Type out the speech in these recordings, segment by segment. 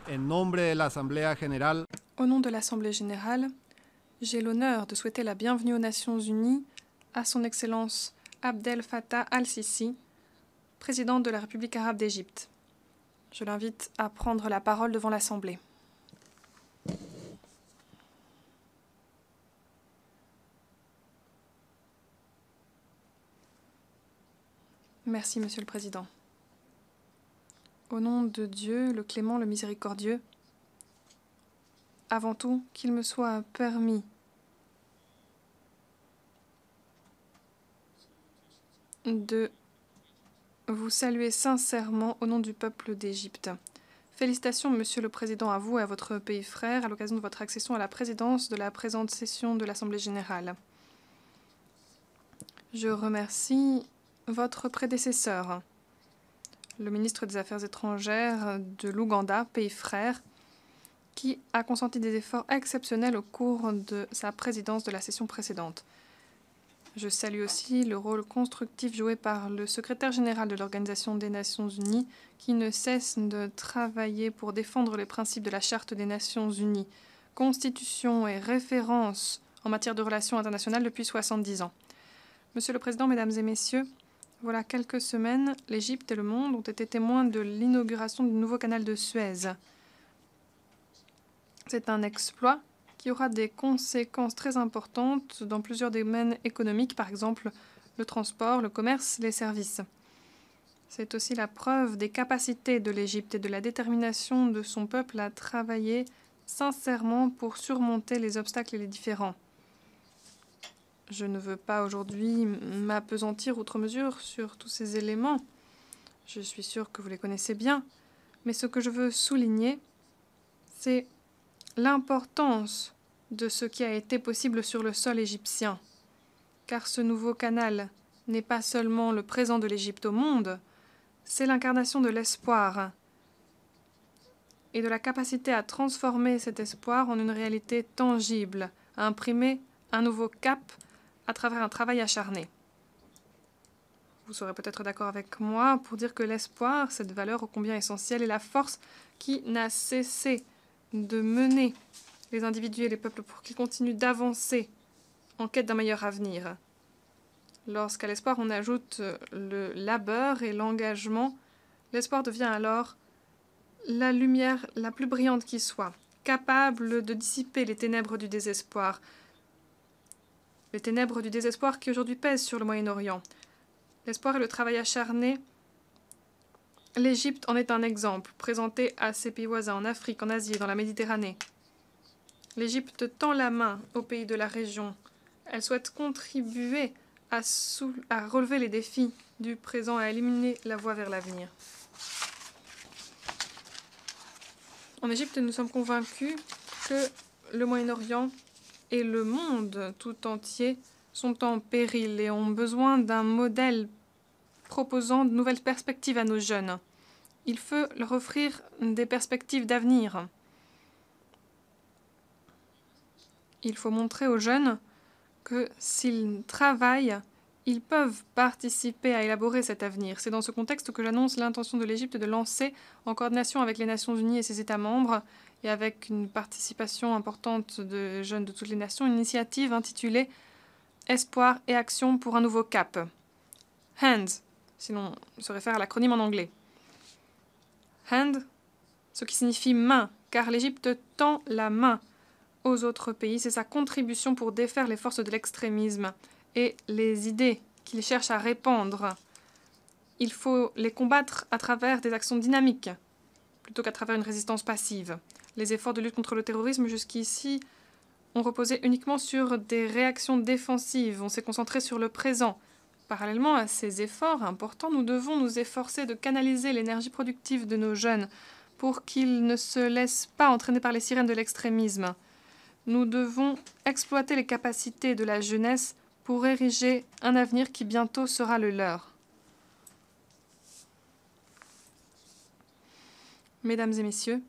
En nombre de la Asamblea General, Au nom de l'Assemblée générale, j'ai l'honneur de souhaiter la bienvenue aux Nations unies à son Excellence Abdel Fattah al-Sisi, président de la République arabe d'Égypte. Je l'invite à prendre la parole devant l'Assemblée. Merci, Monsieur le Président. Au nom de Dieu, le clément, le miséricordieux, avant tout, qu'il me soit permis de vous saluer sincèrement au nom du peuple d'Égypte. Félicitations, Monsieur le Président, à vous et à votre pays frère à l'occasion de votre accession à la présidence de la présente session de l'Assemblée générale. Je remercie votre prédécesseur, le ministre des Affaires étrangères de l'Ouganda, pays frère, qui a consenti des efforts exceptionnels au cours de sa présidence de la session précédente. Je salue aussi le rôle constructif joué par le secrétaire général de l'Organisation des Nations Unies, qui ne cesse de travailler pour défendre les principes de la Charte des Nations Unies, constitution et référence en matière de relations internationales depuis 70 ans. Monsieur le Président, Mesdames et Messieurs, voilà quelques semaines, l'Égypte et le monde ont été témoins de l'inauguration du nouveau canal de Suez. C'est un exploit qui aura des conséquences très importantes dans plusieurs domaines économiques, par exemple le transport, le commerce, les services. C'est aussi la preuve des capacités de l'Égypte et de la détermination de son peuple à travailler sincèrement pour surmonter les obstacles et les différends. Je ne veux pas aujourd'hui m'appesantir outre mesure sur tous ces éléments. Je suis sûre que vous les connaissez bien. Mais ce que je veux souligner, c'est l'importance de ce qui a été possible sur le sol égyptien. Car ce nouveau canal n'est pas seulement le présent de l'Égypte au monde, c'est l'incarnation de l'espoir et de la capacité à transformer cet espoir en une réalité tangible, à imprimer un nouveau cap à travers un travail acharné. Vous serez peut-être d'accord avec moi pour dire que l'espoir, cette valeur ô combien essentielle, est la force qui n'a cessé de mener les individus et les peuples pour qu'ils continuent d'avancer en quête d'un meilleur avenir. Lorsqu'à l'espoir on ajoute le labeur et l'engagement, l'espoir devient alors la lumière la plus brillante qui soit, capable de dissiper les ténèbres du désespoir. Les ténèbres du désespoir qui aujourd'hui pèsent sur le Moyen-Orient. L'espoir et le travail acharné, l'Égypte en est un exemple, présenté à ses pays voisins en Afrique, en Asie et dans la Méditerranée. L'Égypte tend la main aux pays de la région. Elle souhaite contribuer à relever les défis du présent et à éliminer la voie vers l'avenir. En Égypte, nous sommes convaincus que le Moyen-Orient et le monde tout entier sont en péril et ont besoin d'un modèle proposant de nouvelles perspectives à nos jeunes. Il faut leur offrir des perspectives d'avenir. Il faut montrer aux jeunes que s'ils travaillent, ils peuvent participer à élaborer cet avenir. C'est dans ce contexte que j'annonce l'intention de l'Égypte de lancer, en coordination avec les Nations Unies et ses États membres, et avec une participation importante de jeunes de toutes les nations, une initiative intitulée « Espoir et action pour un nouveau cap ». HAND, si l'on se réfère à l'acronyme en anglais. HAND, ce qui signifie main, car l'Égypte tend la main aux autres pays. C'est sa contribution pour défaire les forces de l'extrémisme et les idées qu'il cherche à répandre. Il faut les combattre à travers des actions dynamiques, plutôt qu'à travers une résistance passive. Les efforts de lutte contre le terrorisme jusqu'ici ont reposé uniquement sur des réactions défensives. On s'est concentré sur le présent. Parallèlement à ces efforts importants, nous devons nous efforcer de canaliser l'énergie productive de nos jeunes pour qu'ils ne se laissent pas entraîner par les sirènes de l'extrémisme. Nous devons exploiter les capacités de la jeunesse pour ériger un avenir qui bientôt sera le leur. Mesdames et messieurs,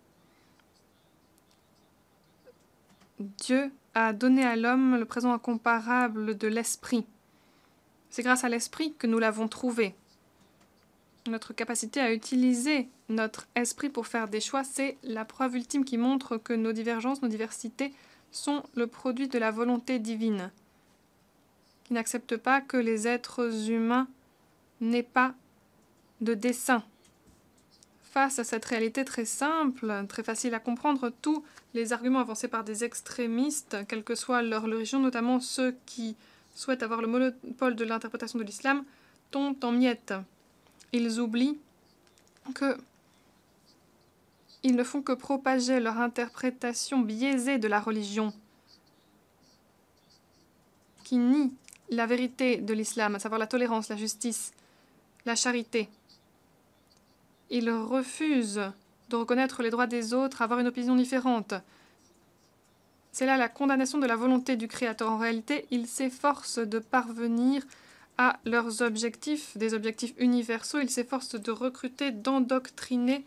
Dieu a donné à l'homme le présent incomparable de l'esprit. C'est grâce à l'esprit que nous l'avons trouvé. notre capacité à utiliser notre esprit pour faire des choix, c'est la preuve ultime qui montre que nos divergences, nos diversités sont le produit de la volonté divine, qui n'accepte pas que les êtres humains n'aient pas de dessein. Face à cette réalité très simple, très facile à comprendre, tous les arguments avancés par des extrémistes, quelle que soit leur religion, notamment ceux qui souhaitent avoir le monopole de l'interprétation de l'islam, tombent en miettes. Ils oublient que ils ne font que propager leur interprétation biaisée de la religion, qui nie la vérité de l'islam, à savoir la tolérance, la justice, la charité. Ils refusent de reconnaître les droits des autres, avoir une opinion différente. C'est là la condamnation de la volonté du Créateur. En réalité, ils s'efforcent de parvenir à leurs objectifs, des objectifs universaux. Ils s'efforcent de recruter, d'endoctriner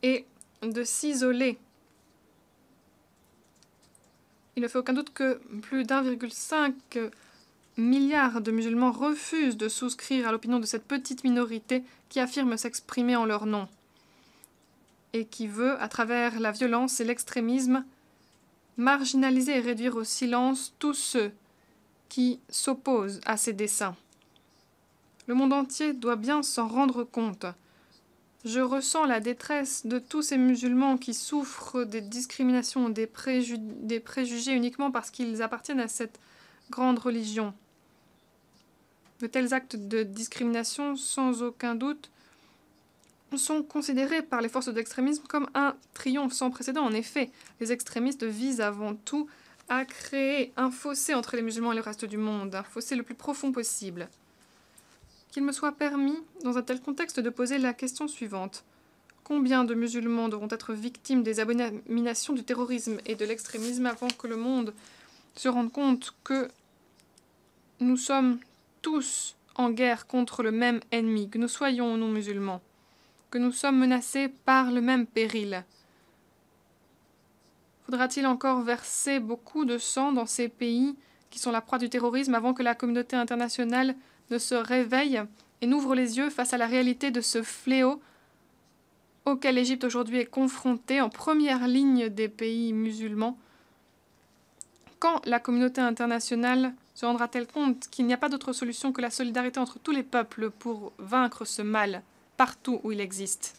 et de s'isoler. Il ne fait aucun doute que plus d'1,5 milliard de musulmans refusent de souscrire à l'opinion de cette petite minorité qui affirme s'exprimer en leur nom et qui veut, à travers la violence et l'extrémisme, marginaliser et réduire au silence tous ceux qui s'opposent à ces desseins. Le monde entier doit bien s'en rendre compte. Je ressens la détresse de tous ces musulmans qui souffrent des discriminations, des préjugés uniquement parce qu'ils appartiennent à cette grande religion. De tels actes de discrimination, sans aucun doute, sont considérés par les forces d'extrémisme comme un triomphe sans précédent. En effet, les extrémistes visent avant tout à créer un fossé entre les musulmans et le reste du monde, un fossé le plus profond possible. Qu'il me soit permis, dans un tel contexte, de poser la question suivante. Combien de musulmans devront être victimes des abominations du terrorisme et de l'extrémisme avant que le monde se rende compte que nous sommes tous en guerre contre le même ennemi, que nous soyons ou non musulmans, que nous sommes menacés par le même péril? Faudra-t-il encore verser beaucoup de sang dans ces pays qui sont la proie du terrorisme avant que la communauté internationale ne se réveille et n'ouvre les yeux face à la réalité de ce fléau auquel l'Égypte aujourd'hui est confrontée en première ligne des pays musulmans? Quand la communauté internationale se rendra-t-elle compte qu'il n'y a pas d'autre solution que la solidarité entre tous les peuples pour vaincre ce mal partout où il existe?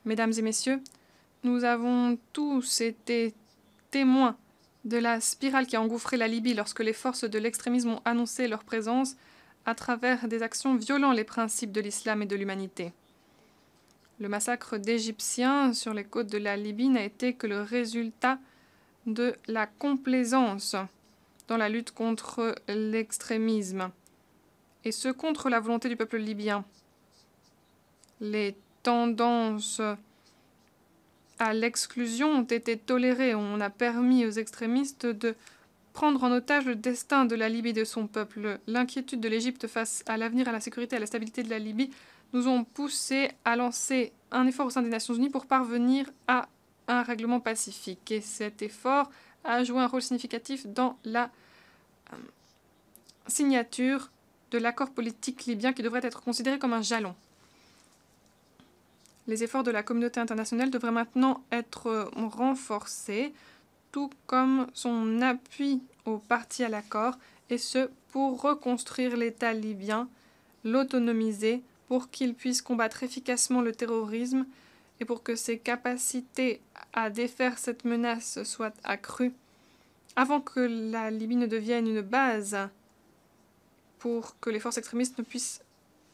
Mesdames et messieurs, nous avons tous été témoins de la spirale qui a engouffré la Libye lorsque les forces de l'extrémisme ont annoncé leur présence à travers des actions violant les principes de l'islam et de l'humanité. Le massacre d'Égyptiens sur les côtes de la Libye n'a été que le résultat de la complaisance dans la lutte contre l'extrémisme, et ce contre la volonté du peuple libyen. Les tendances à l'exclusion ont été tolérées. On a permis aux extrémistes de prendre en otage le destin de la Libye et de son peuple. L'inquiétude de l'Égypte face à l'avenir, à la sécurité et à la stabilité de la Libye nous ont poussé à lancer un effort au sein des Nations Unies pour parvenir à un règlement pacifique. Et cet effort a joué un rôle significatif dans la signature de l'accord politique libyen qui devrait être considéré comme un jalon. Les efforts de la communauté internationale devraient maintenant être renforcés, tout comme son appui aux parties à l'accord, et ce pour reconstruire l'État libyen, l'autonomiser, pour qu'il puisse combattre efficacement le terrorisme et pour que ses capacités à défaire cette menace soient accrues, avant que la Libye ne devienne une base pour que les forces extrémistes ne puissent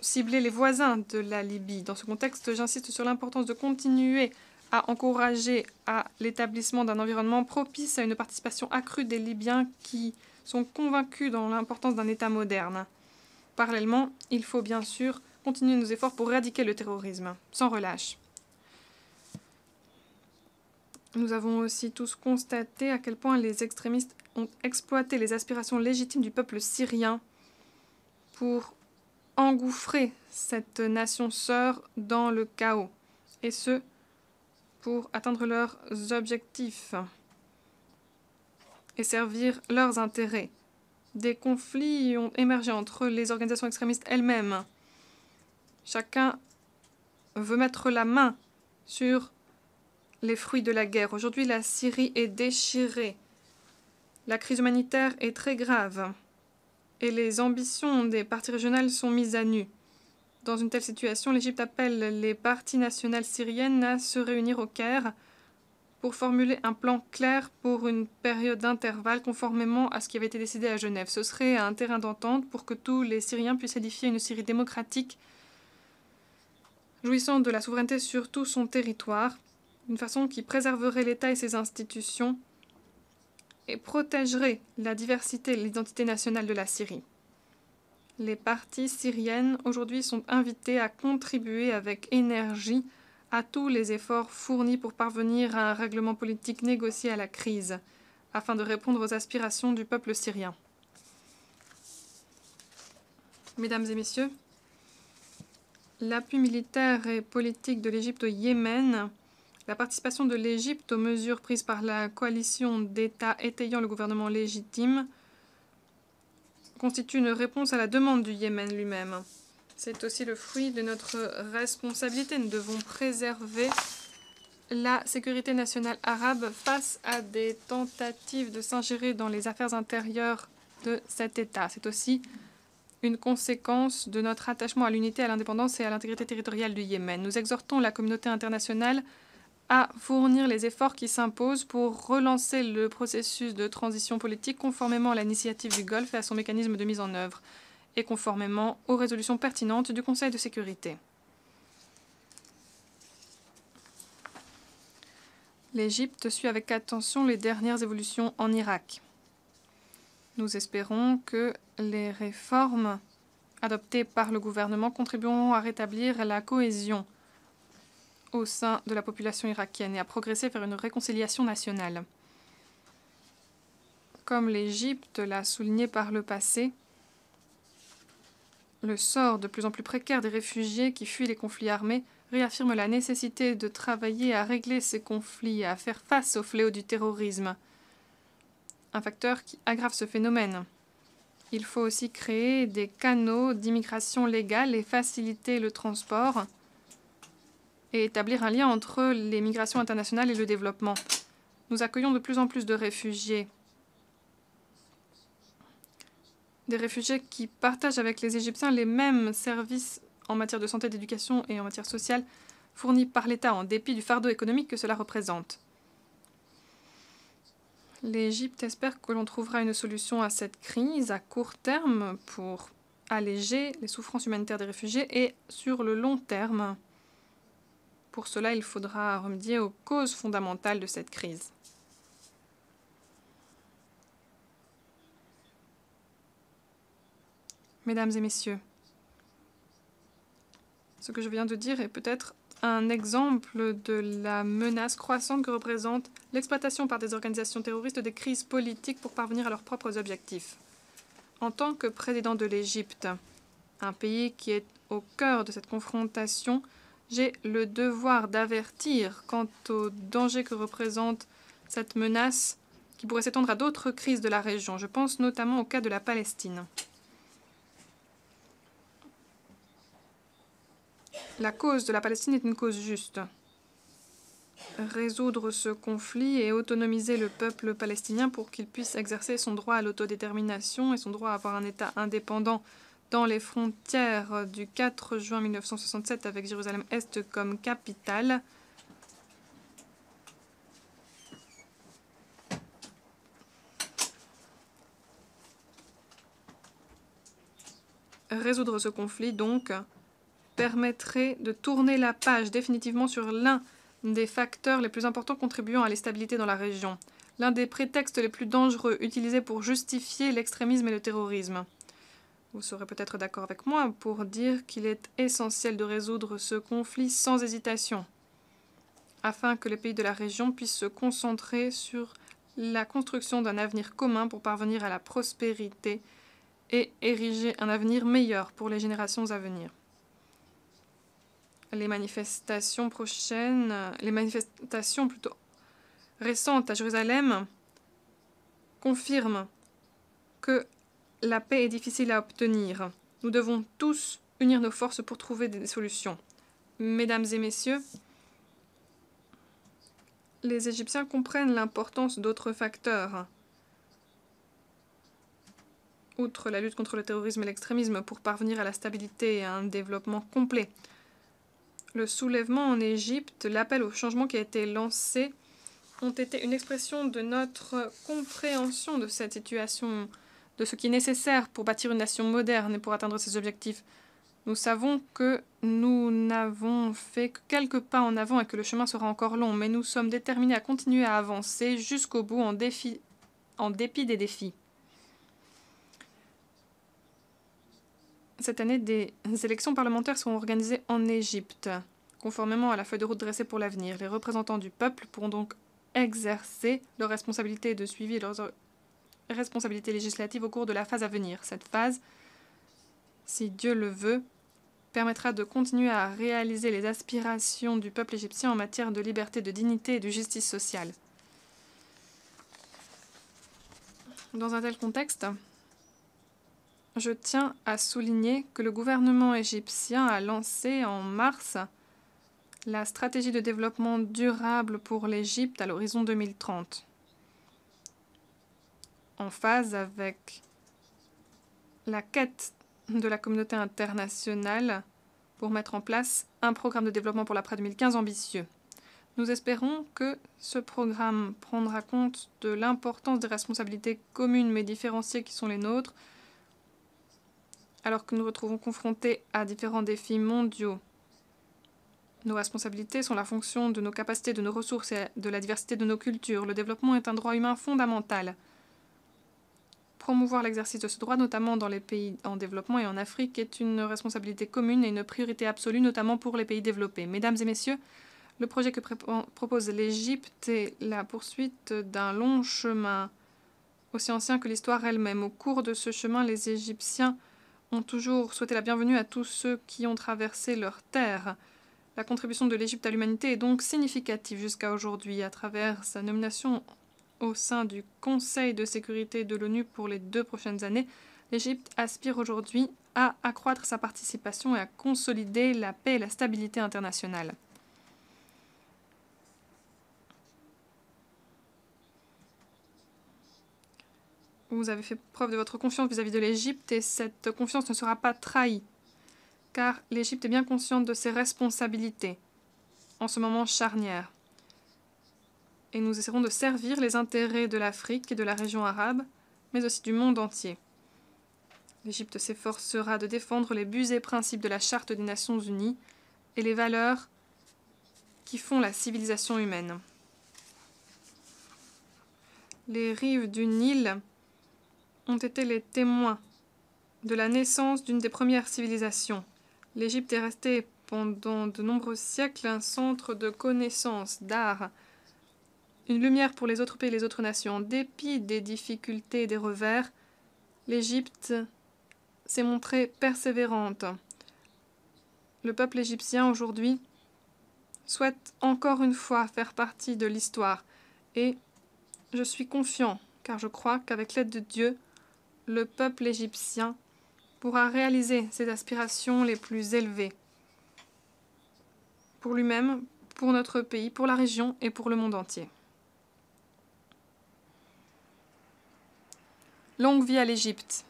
cibler les voisins de la Libye. Dans ce contexte, j'insiste sur l'importance de continuer à encourager à l'établissement d'un environnement propice à une participation accrue des Libyens qui sont convaincus dans l'importance d'un État moderne. Parallèlement, il faut bien sûr continuer nos efforts pour éradiquer le terrorisme, sans relâche. Nous avons aussi tous constaté à quel point les extrémistes ont exploité les aspirations légitimes du peuple syrien pour engouffrer cette nation sœur dans le chaos, et ce, pour atteindre leurs objectifs. et servir leurs intérêts. Des conflits ont émergé entre les organisations extrémistes elles-mêmes. Chacun veut mettre la main sur les fruits de la guerre. Aujourd'hui, la Syrie est déchirée. La crise humanitaire est très grave et les ambitions des partis régionales sont mises à nu. Dans une telle situation, l'Égypte appelle les parties nationales syriennes à se réunir au Caire pour formuler un plan clair pour une période d'intervalle conformément à ce qui avait été décidé à Genève. Ce serait un terrain d'entente pour que tous les Syriens puissent édifier une Syrie démocratique, jouissant de la souveraineté sur tout son territoire, d'une façon qui préserverait l'État et ses institutions et protégerait la diversité et l'identité nationale de la Syrie. Les parties syriennes aujourd'hui sont invitées à contribuer avec énergie à tous les efforts fournis pour parvenir à un règlement politique négocié à la crise, afin de répondre aux aspirations du peuple syrien. Mesdames et messieurs, l'appui militaire et politique de l'Égypte au Yémen, la participation de l'Égypte aux mesures prises par la coalition d'États étayant le gouvernement légitime, constitue une réponse à la demande du Yémen lui-même. C'est aussi le fruit de notre responsabilité. Nous devons préserver la sécurité nationale arabe face à des tentatives de s'ingérer dans les affaires intérieures de cet État. C'est aussi une conséquence de notre attachement à l'unité, à l'indépendance et à l'intégrité territoriale du Yémen. Nous exhortons la communauté internationale à fournir les efforts qui s'imposent pour relancer le processus de transition politique conformément à l'initiative du Golfe et à son mécanisme de mise en œuvre, et conformément aux résolutions pertinentes du Conseil de sécurité. L'Égypte suit avec attention les dernières évolutions en Irak. Nous espérons que les réformes adoptées par le gouvernement contribueront à rétablir la cohésion au sein de la population irakienne et à progresser vers une réconciliation nationale. Comme l'Égypte l'a souligné par le passé, le sort de plus en plus précaire des réfugiés qui fuient les conflits armés réaffirme la nécessité de travailler à régler ces conflits et à faire face au fléau du terrorisme, un facteur qui aggrave ce phénomène. Il faut aussi créer des canaux d'immigration légale et faciliter le transport et établir un lien entre les migrations internationales et le développement. Nous accueillons de plus en plus de réfugiés. Des réfugiés qui partagent avec les Égyptiens les mêmes services en matière de santé, d'éducation et en matière sociale fournis par l'État en dépit du fardeau économique que cela représente. L'Égypte espère que l'on trouvera une solution à cette crise à court terme pour alléger les souffrances humanitaires des réfugiés et sur le long terme. Pour cela, il faudra remédier aux causes fondamentales de cette crise. Mesdames et messieurs, ce que je viens de dire est peut-être un exemple de la menace croissante que représente l'exploitation par des organisations terroristes des crises politiques pour parvenir à leurs propres objectifs. En tant que président de l'Égypte, un pays qui est au cœur de cette confrontation, j'ai le devoir d'avertir quant au danger que représente cette menace qui pourrait s'étendre à d'autres crises de la région. Je pense notamment au cas de la Palestine. La cause de la Palestine est une cause juste. Résoudre ce conflit et autonomiser le peuple palestinien pour qu'il puisse exercer son droit à l'autodétermination et son droit à avoir un État indépendant dans les frontières du 4 juin 1967 avec Jérusalem-Est comme capitale. Résoudre ce conflit, donc, permettrait de tourner la page définitivement sur l'un des facteurs les plus importants contribuant à l'instabilité dans la région, l'un des prétextes les plus dangereux utilisés pour justifier l'extrémisme et le terrorisme. Vous serez peut-être d'accord avec moi pour dire qu'il est essentiel de résoudre ce conflit sans hésitation, afin que les pays de la région puissent se concentrer sur la construction d'un avenir commun pour parvenir à la prospérité et ériger un avenir meilleur pour les générations à venir. Les manifestations plutôt récentes à Jérusalem confirme que la paix est difficile à obtenir. Nous devons tous unir nos forces pour trouver des solutions. Mesdames et messieurs, les Égyptiens comprennent l'importance d'autres facteurs, outre la lutte contre le terrorisme et l'extrémisme, pour parvenir à la stabilité et à un développement complet. Le soulèvement en Égypte, l'appel au changement qui a été lancé, ont été une expression de notre compréhension de cette situation, de ce qui est nécessaire pour bâtir une nation moderne et pour atteindre ses objectifs. Nous savons que nous n'avons fait que quelques pas en avant et que le chemin sera encore long, mais nous sommes déterminés à continuer à avancer jusqu'au bout en dépit des défis. Cette année, des élections parlementaires seront organisées en Égypte, conformément à la feuille de route dressée pour l'avenir. Les représentants du peuple pourront donc exercer leurs responsabilités de suivi et leurs responsabilités législatives au cours de la phase à venir. Cette phase, si Dieu le veut, permettra de continuer à réaliser les aspirations du peuple égyptien en matière de liberté, de dignité et de justice sociale. Dans un tel contexte, je tiens à souligner que le gouvernement égyptien a lancé en mars la stratégie de développement durable pour l'Égypte à l'horizon 2030, en phase avec la quête de la communauté internationale pour mettre en place un programme de développement pour l'après 2015 ambitieux. Nous espérons que ce programme prendra compte de l'importance des responsabilités communes mais différenciées qui sont les nôtres, alors que nous nous retrouvons confrontés à différents défis mondiaux. Nos responsabilités sont la fonction de nos capacités, de nos ressources et de la diversité de nos cultures. Le développement est un droit humain fondamental. Promouvoir l'exercice de ce droit, notamment dans les pays en développement et en Afrique, est une responsabilité commune et une priorité absolue, notamment pour les pays développés. Mesdames et messieurs, le projet que propose l'Égypte est la poursuite d'un long chemin, aussi ancien que l'histoire elle-même. Au cours de ce chemin, les Égyptiens ont toujours souhaité la bienvenue à tous ceux qui ont traversé leur terre. La contribution de l'Égypte à l'humanité est donc significative jusqu'à aujourd'hui. À travers sa nomination au sein du Conseil de sécurité de l'ONU pour les 2 prochaines années, l'Égypte aspire aujourd'hui à accroître sa participation et à consolider la paix et la stabilité internationale. Vous avez fait preuve de votre confiance vis-à-vis de l'Égypte et cette confiance ne sera pas trahie, car l'Égypte est bien consciente de ses responsabilités en ce moment charnière. Et nous essaierons de servir les intérêts de l'Afrique et de la région arabe, mais aussi du monde entier. L'Égypte s'efforcera de défendre les buts et principes de la Charte des Nations Unies et les valeurs qui font la civilisation humaine. Les rives du Nil ont été les témoins de la naissance d'une des premières civilisations. L'Égypte est restée pendant de nombreux siècles un centre de connaissances, d'art, une lumière pour les autres pays et les autres nations. En dépit des difficultés et des revers, l'Égypte s'est montrée persévérante. Le peuple égyptien aujourd'hui souhaite encore une fois faire partie de l'histoire et je suis confiant car je crois qu'avec l'aide de Dieu, le peuple égyptien pourra réaliser ses aspirations les plus élevées pour lui-même, pour notre pays, pour la région et pour le monde entier. Longue vie à l'Égypte.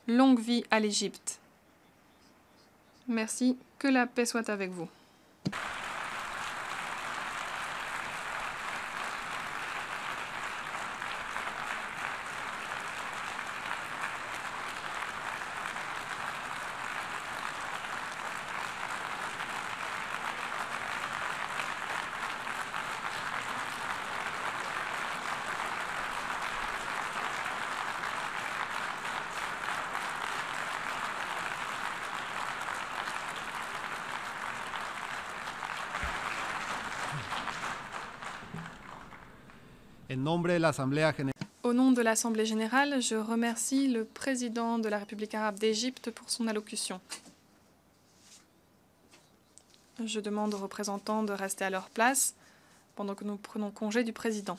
Longue vie à l'Égypte. Merci, que la paix soit avec vous. Au nom de l'Assemblée générale, je remercie le président de la République arabe d'Égypte pour son allocution. Je demande aux représentants de rester à leur place pendant que nous prenons congé du président.